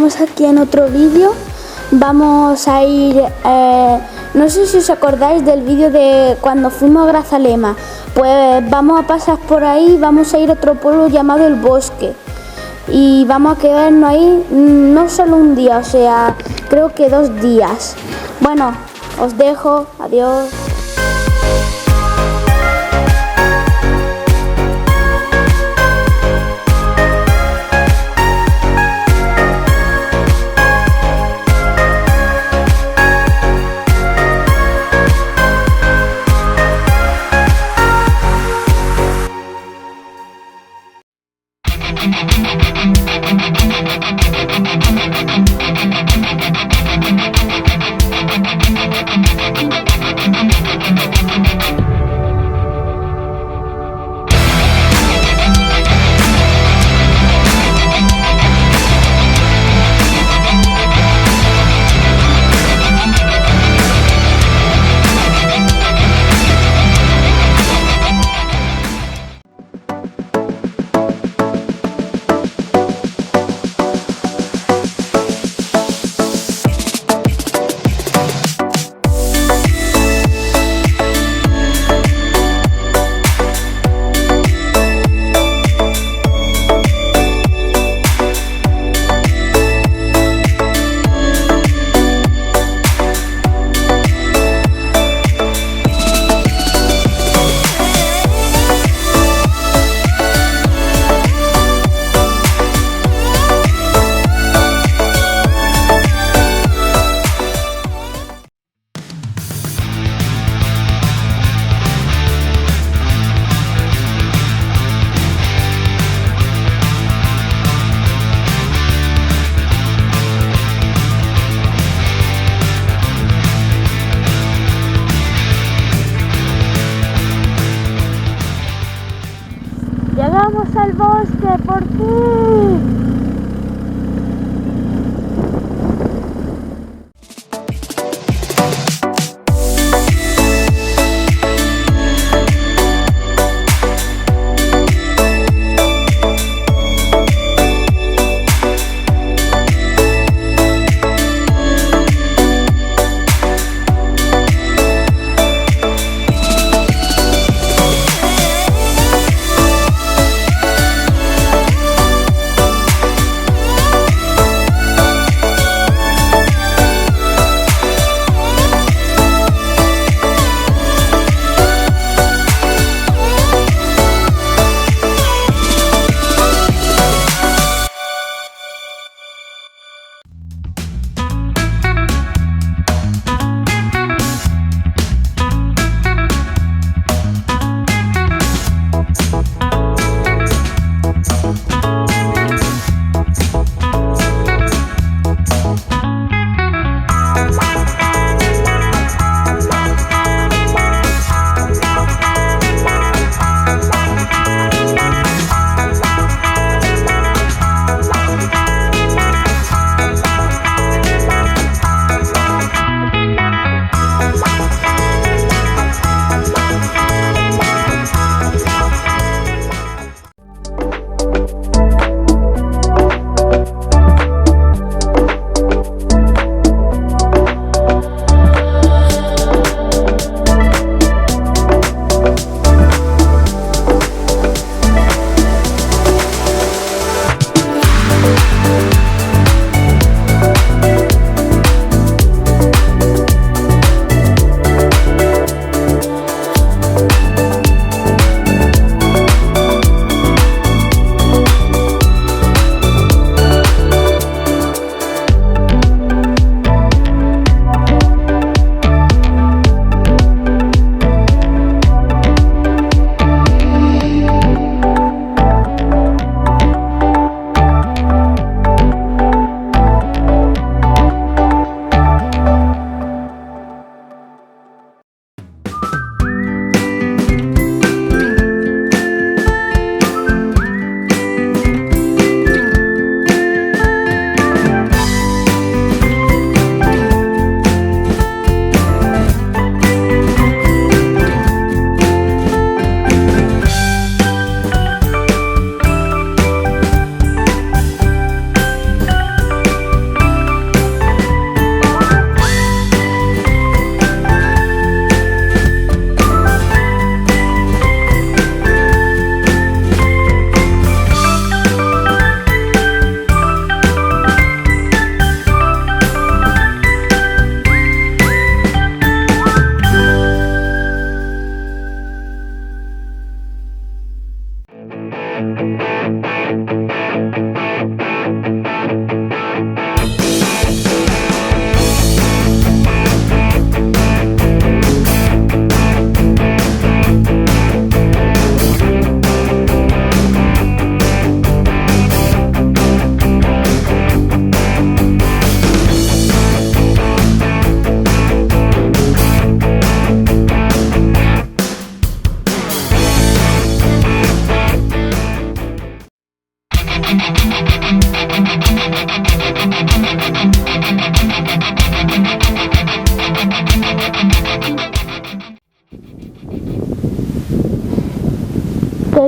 estamos aquí en otro vídeo. Vamos a ir, no sé si os acordáis del vídeo de cuando fuimos a Grazalema. Pues vamos a pasar por ahí, vamos a ir a otro pueblo llamado el Bosque. Y vamos a quedarnos ahí no solo un día, o sea, creo que 2 días. Bueno, os dejo, adiós. Llegamos al bosque, por fin.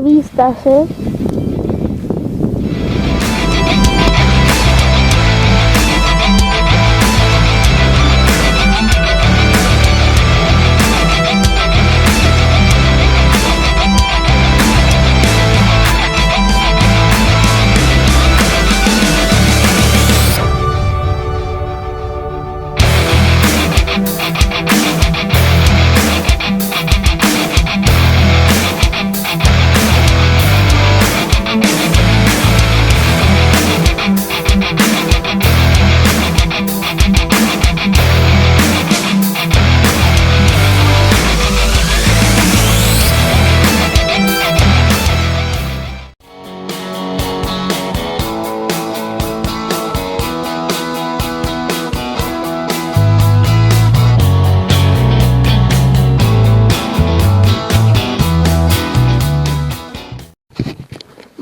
de vistas, ¿eh?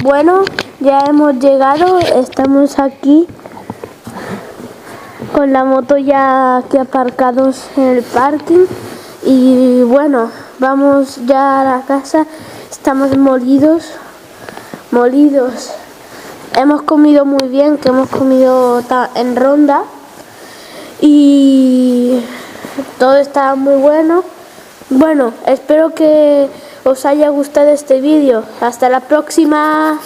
Bueno, ya hemos llegado, estamos aquí con la moto ya aquí aparcados en el parking y bueno, vamos ya a la casa, estamos molidos. Hemos comido muy bien, que hemos comido en ronda y todo está muy bueno. Bueno, espero que os haya gustado este vídeo. Hasta la próxima.